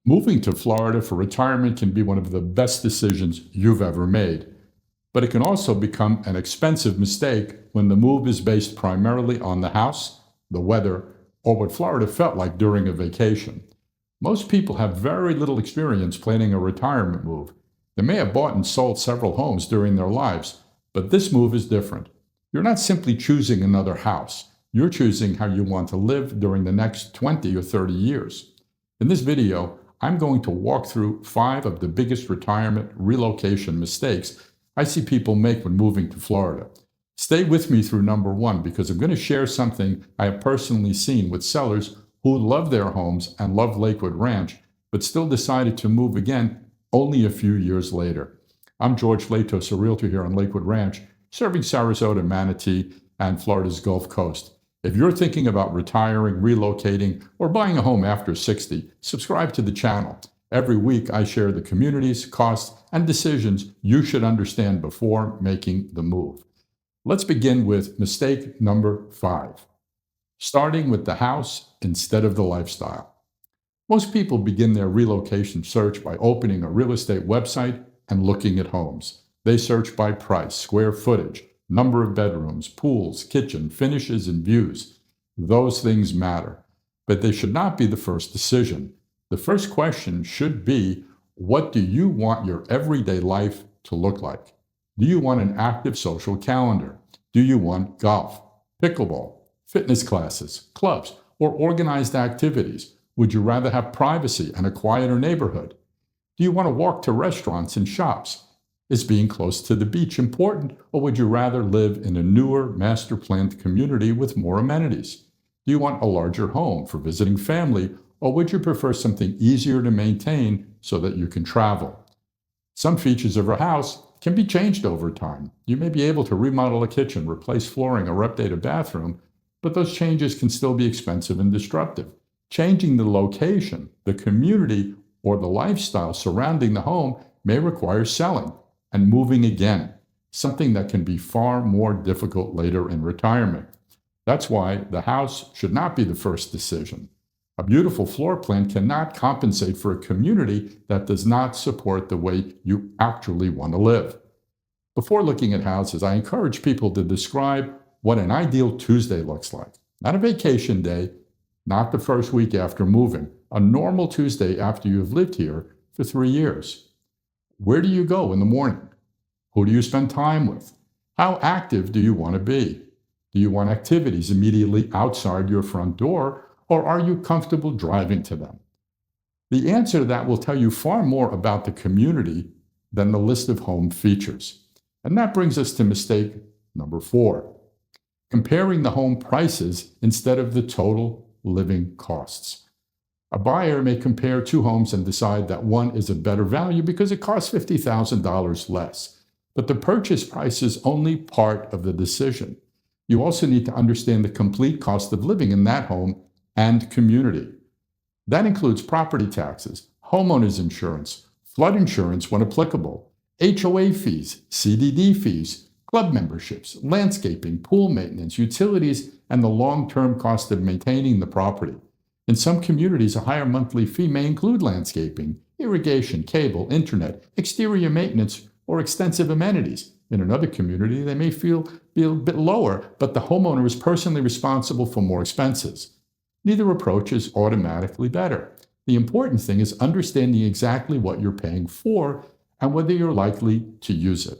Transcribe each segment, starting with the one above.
Moving to Florida for retirement can be one of the best decisions you've ever made, but it can also become an expensive mistake when the move is based primarily on the house, the weather, or what Florida felt like during a vacation. Most people have very little experience planning a retirement move. They may have bought and sold several homes during their lives, but this move is different. You're not simply choosing another house. You're choosing how you want to live during the next 20 or 30 years. In this video, I'm going to walk through 5 of the biggest retirement relocation mistakes I see people make when moving to Florida. Stay with me through number 1 because I'm going to share something I have personally seen with sellers who love their homes and love Lakewood Ranch, but still decided to move again only a few years later. I'm George Latos, a realtor here on Lakewood Ranch, serving Sarasota, Manatee, and Florida's Gulf Coast. If you're thinking about retiring, relocating, or buying a home after 60, subscribe to the channel. Every week I share the communities, costs, and decisions you should understand before making the move. Let's begin with mistake number 5. Starting with the house instead of the lifestyle. Most people begin their relocation search by opening a real estate website and looking at homes. They search by price, square footage, number of bedrooms, pools, kitchen, finishes, and views. Those things matter, but they should not be the first decision. The first question should be, what do you want your everyday life to look like? Do you want an active social calendar? Do you want golf, pickleball, fitness classes, clubs, or organized activities? Would you rather have privacy and a quieter neighborhood? Do you want to walk to restaurants and shops? Is being close to the beach important, or would you rather live in a newer, master-planned community with more amenities? Do you want a larger home for visiting family, or would you prefer something easier to maintain so that you can travel? Some features of a house can be changed over time. You may be able to remodel a kitchen, replace flooring, or update a bathroom, but those changes can still be expensive and disruptive. Changing the location, the community, or the lifestyle surrounding the home may require selling and moving again, something that can be far more difficult later in retirement. That's why the house should not be the first decision. A beautiful floor plan cannot compensate for a community that does not support the way you actually want to live. Before looking at houses, I encourage people to describe what an ideal Tuesday looks like. Not a vacation day, not the first week after moving, a normal Tuesday after you've lived here for 3 years. Where do you go in the morning? Who do you spend time with? How active do you want to be? Do you want activities immediately outside your front door, or are you comfortable driving to them? The answer to that will tell you far more about the community than the list of home features. And that brings us to mistake number 4, comparing the home prices instead of the total living costs. A buyer may compare 2 homes and decide that one is a better value because it costs $50,000 less. But the purchase price is only part of the decision. You also need to understand the complete cost of living in that home and community. That includes property taxes, homeowners insurance, flood insurance when applicable, HOA fees, CDD fees, club memberships, landscaping, pool maintenance, utilities, and the long-term cost of maintaining the property. In some communities, a higher monthly fee may include landscaping, irrigation, cable, internet, exterior maintenance, or extensive amenities. In another community, they may be a bit lower, but the homeowner is personally responsible for more expenses. Neither approach is automatically better. The important thing is understanding exactly what you're paying for and whether you're likely to use it.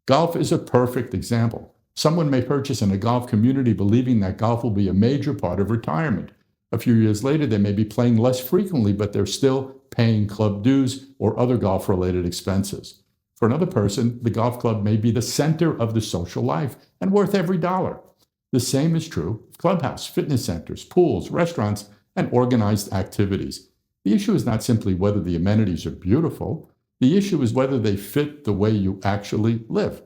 Golf is a perfect example. Someone may purchase in a golf community believing that golf will be a major part of retirement. A few years later, they may be playing less frequently, but they're still paying club dues or other golf-related expenses. For another person, the golf club may be the center of the social life and worth every dollar. The same is true of clubhouse, fitness centers, pools, restaurants, and organized activities. The issue is not simply whether the amenities are beautiful. The issue is whether they fit the way you actually live.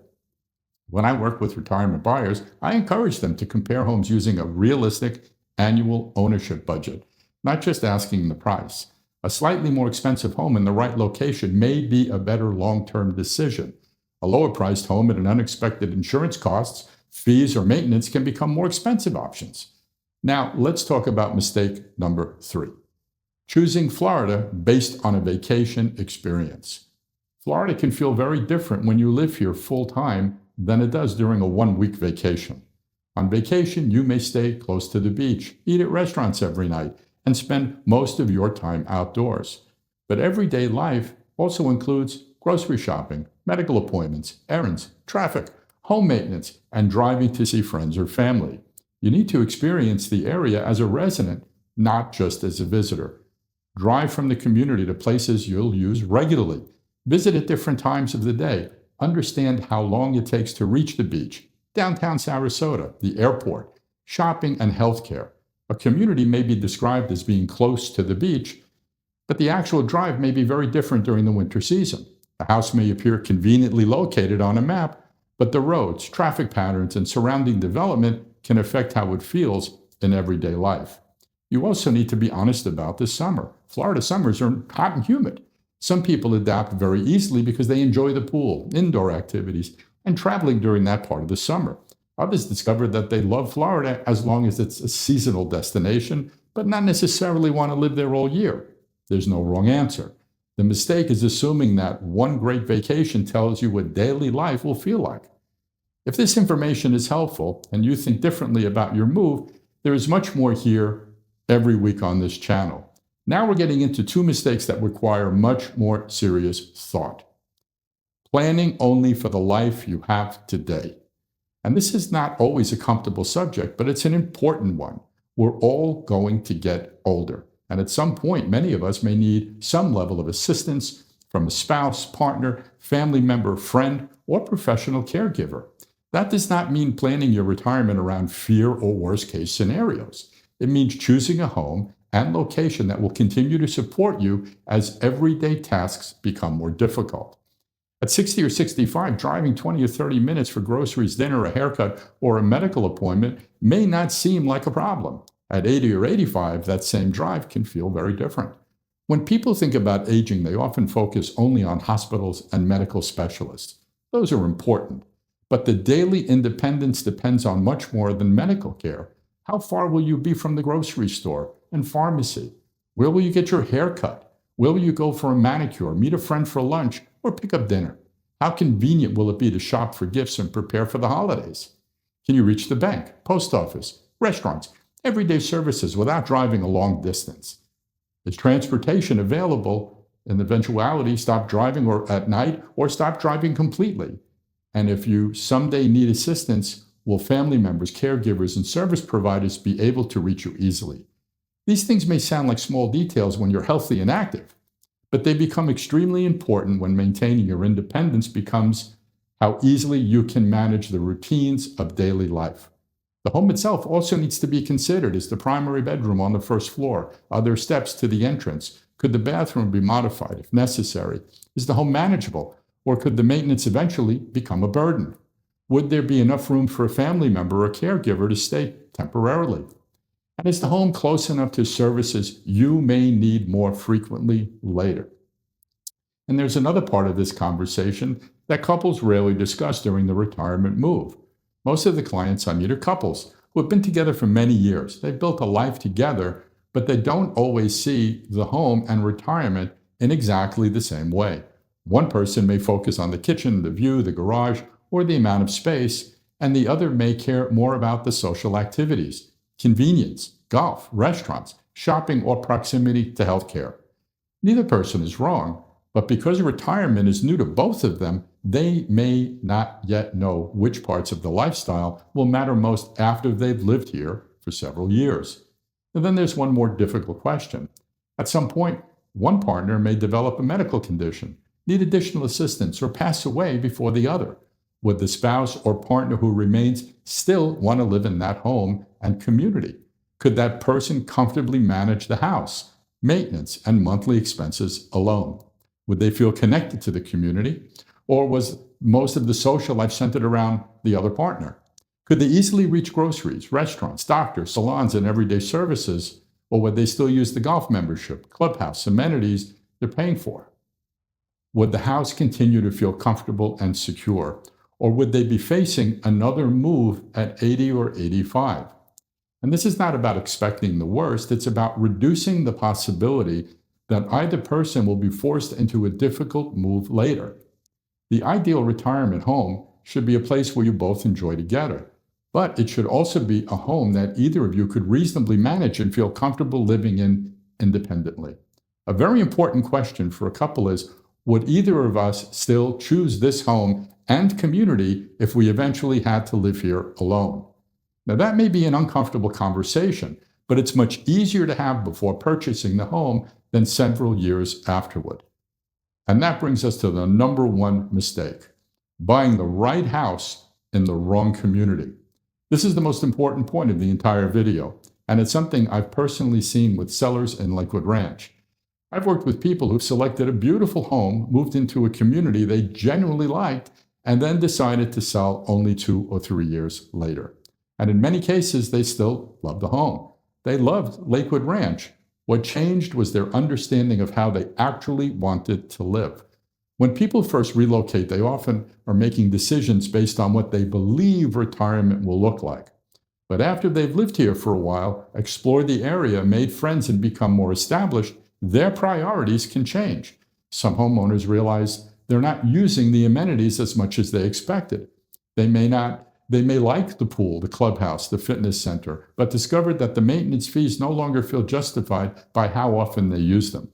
When I work with retirement buyers, I encourage them to compare homes using a realistic annual ownership budget, not just asking the price. A slightly more expensive home in the right location may be a better long-term decision. A lower-priced home at an unexpected insurance costs, fees, or maintenance can become more expensive options. Now, let's talk about mistake number 3. Choosing Florida based on a vacation experience. Florida can feel very different when you live here full time than it does during a 1 week vacation. On vacation, you may stay close to the beach, eat at restaurants every night, and spend most of your time outdoors. But everyday life also includes grocery shopping, medical appointments, errands, traffic, home maintenance, and driving to see friends or family. You need to experience the area as a resident, not just as a visitor. Drive from the community to places you'll use regularly. Visit at different times of the day. Understand how long it takes to reach the beach, downtown Sarasota, the airport, shopping, and healthcare. A community may be described as being close to the beach, but the actual drive may be very different during the winter season. The house may appear conveniently located on a map, but the roads, traffic patterns, and surrounding development can affect how it feels in everyday life. You also need to be honest about the summer. Florida summers are hot and humid. Some people adapt very easily because they enjoy the pool, indoor activities, and traveling during that part of the summer. Others discover that they love Florida as long as it's a seasonal destination, but not necessarily want to live there all year. There's no wrong answer. The mistake is assuming that one great vacation tells you what daily life will feel like. If this information is helpful and you think differently about your move, there is much more here every week on this channel. Now we're getting into 2 mistakes that require much more serious thought. Planning only for the life you have today. And this is not always a comfortable subject, but it's an important one. We're all going to get older. And at some point, many of us may need some level of assistance from a spouse, partner, family member, friend, or professional caregiver. That does not mean planning your retirement around fear or worst-case scenarios. It means choosing a home and location that will continue to support you as everyday tasks become more difficult. At 60 or 65, driving 20 or 30 minutes for groceries, dinner, a haircut, or a medical appointment may not seem like a problem. At 80 or 85, that same drive can feel very different. When people think about aging, they often focus only on hospitals and medical specialists. Those are important. But the daily independence depends on much more than medical care. How far will you be from the grocery store and pharmacy? Where will you get your hair cut? Where will you go for a manicure, meet a friend for lunch, or pick up dinner? How convenient will it be to shop for gifts and prepare for the holidays? Can you reach the bank, post office, restaurants, everyday services without driving a long distance? Is transportation available in eventuality stop driving or at night or stop driving completely? And if you someday need assistance, will family members, caregivers, and service providers be able to reach you easily? These things may sound like small details when you're healthy and active, but they become extremely important when maintaining your independence becomes how easily you can manage the routines of daily life. The home itself also needs to be considered. Is the primary bedroom on the first floor? Are there steps to the entrance? Could the bathroom be modified if necessary? Is the home manageable, or could the maintenance eventually become a burden? Would there be enough room for a family member or caregiver to stay temporarily? And is the home close enough to services you may need more frequently later? And there's another part of this conversation that couples rarely discuss during the retirement move. Most of the clients I meet are couples who have been together for many years. They've built a life together, but they don't always see the home and retirement in exactly the same way. One person may focus on the kitchen, the view, the garage, or the amount of space, and the other may care more about the social activities, convenience, golf, restaurants, shopping, or proximity to healthcare. Neither person is wrong, but because retirement is new to both of them, they may not yet know which parts of the lifestyle will matter most after they've lived here for several years. And then there's one more difficult question. At some point, one partner may develop a medical condition, need additional assistance, or pass away before the other. Would the spouse or partner who remains still want to live in that home and community? Could that person comfortably manage the house, maintenance, and monthly expenses alone? Would they feel connected to the community? Or was most of the social life centered around the other partner? Could they easily reach groceries, restaurants, doctors, salons, and everyday services? Or would they still use the golf membership, clubhouse, amenities they're paying for? Would the house continue to feel comfortable and secure? Or would they be facing another move at 80 or 85? And this is not about expecting the worst, it's about reducing the possibility that either person will be forced into a difficult move later. The ideal retirement home should be a place where you both enjoy together, but it should also be a home that either of you could reasonably manage and feel comfortable living in independently. A very important question for a couple is, would either of us still choose this home and community if we eventually had to live here alone? Now, that may be an uncomfortable conversation, but it's much easier to have before purchasing the home than several years afterward. And that brings us to the number one mistake: buying the right house in the wrong community. This is the most important point of the entire video, and it's something I've personally seen with sellers in Lakewood Ranch. I've worked with people who've selected a beautiful home, moved into a community they genuinely liked, and then decided to sell only 2 or 3 years later. And in many cases, they still loved the home. They loved Lakewood Ranch. What changed was their understanding of how they actually wanted to live. When people first relocate, they often are making decisions based on what they believe retirement will look like. But after they've lived here for a while, explored the area, made friends, and become more established, their priorities can change. Some homeowners realize they're not using the amenities as much as they expected. They may like the pool, the clubhouse, the fitness center, but discovered that the maintenance fees no longer feel justified by how often they use them.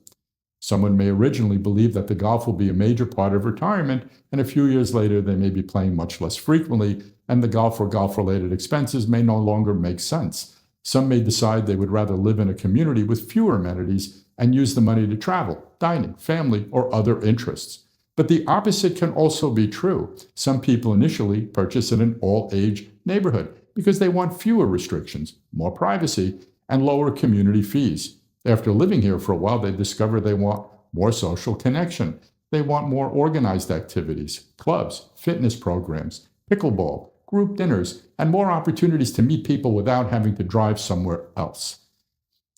Someone may originally believe that the golf will be a major part of retirement, and a few years later they may be playing much less frequently, and the golf or golf-related expenses may no longer make sense. Some may decide they would rather live in a community with fewer amenities and use the money to travel, dining, family, or other interests. But the opposite can also be true. Some people initially purchase in an all-age neighborhood because they want fewer restrictions, more privacy, and lower community fees. After living here for a while, they discover they want more social connection. They want more organized activities, clubs, fitness programs, pickleball, group dinners, and more opportunities to meet people without having to drive somewhere else.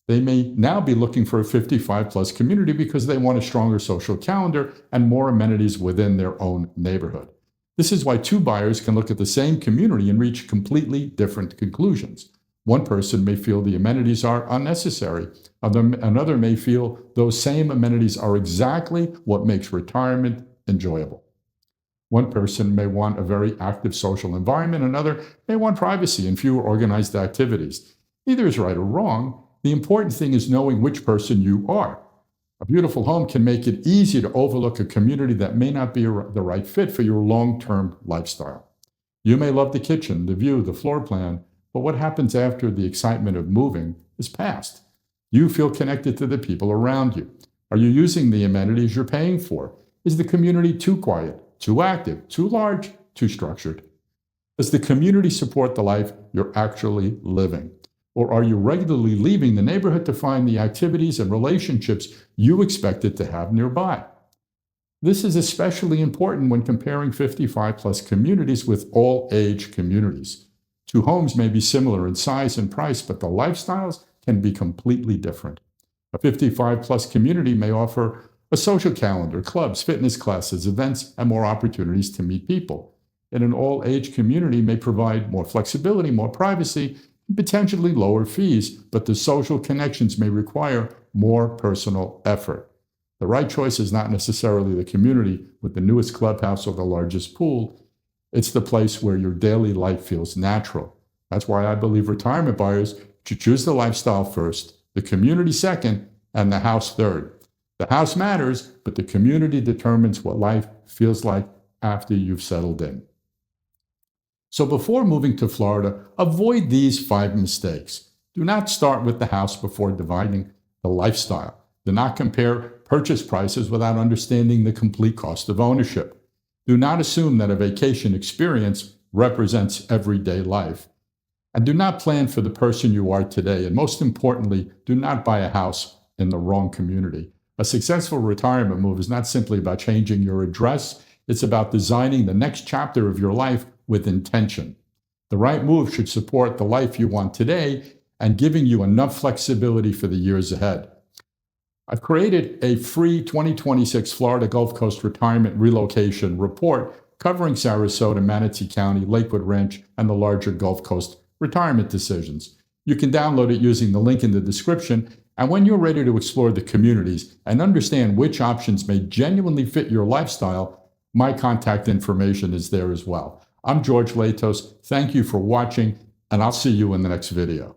They may now be looking for a 55-plus community because they want a stronger social calendar and more amenities within their own neighborhood. This is why two buyers can look at the same community and reach completely different conclusions. One person may feel the amenities are unnecessary. Another may feel those same amenities are exactly what makes retirement enjoyable. One person may want a very active social environment. Another may want privacy and fewer organized activities. Neither is right or wrong. The important thing is knowing which person you are. A beautiful home can make it easy to overlook a community that may not be the right fit for your long-term lifestyle. You may love the kitchen, the view, the floor plan, but what happens after the excitement of moving is past? You feel connected to the people around you. Are you using the amenities you're paying for? Is the community too quiet, too active, too large, too structured? Does the community support the life you're actually living? Or are you regularly leaving the neighborhood to find the activities and relationships you expected to have nearby? This is especially important when comparing 55-plus communities with all-age communities. Two homes may be similar in size and price, but the lifestyles can be completely different. A 55-plus community may offer a social calendar, clubs, fitness classes, events, and more opportunities to meet people. And an all-age community may provide more flexibility, more privacy, potentially lower fees, but the social connections may require more personal effort. The right choice is not necessarily the community with the newest clubhouse or the largest pool. It's the place where your daily life feels natural. That's why I believe retirement buyers should choose the lifestyle first, the community second, and the house third. The house matters, but the community determines what life feels like after you've settled in. So before moving to Florida, avoid these 5 mistakes. Do not start with the house before dividing the lifestyle. Do not compare purchase prices without understanding the complete cost of ownership. Do not assume that a vacation experience represents everyday life. And do not plan for the person you are today. And most importantly, do not buy a house in the wrong community. A successful retirement move is not simply about changing your address. It's about designing the next chapter of your life with intention. The right move should support the life you want today and giving you enough flexibility for the years ahead. I've created a free 2026 Florida Gulf Coast Retirement Relocation report covering Sarasota, Manatee County, Lakewood Ranch, and the larger Gulf Coast retirement decisions. You can download it using the link in the description, and when you're ready to explore the communities and understand which options may genuinely fit your lifestyle, my contact information is there as well. I'm George Latos. Thank you for watching, and I'll see you in the next video.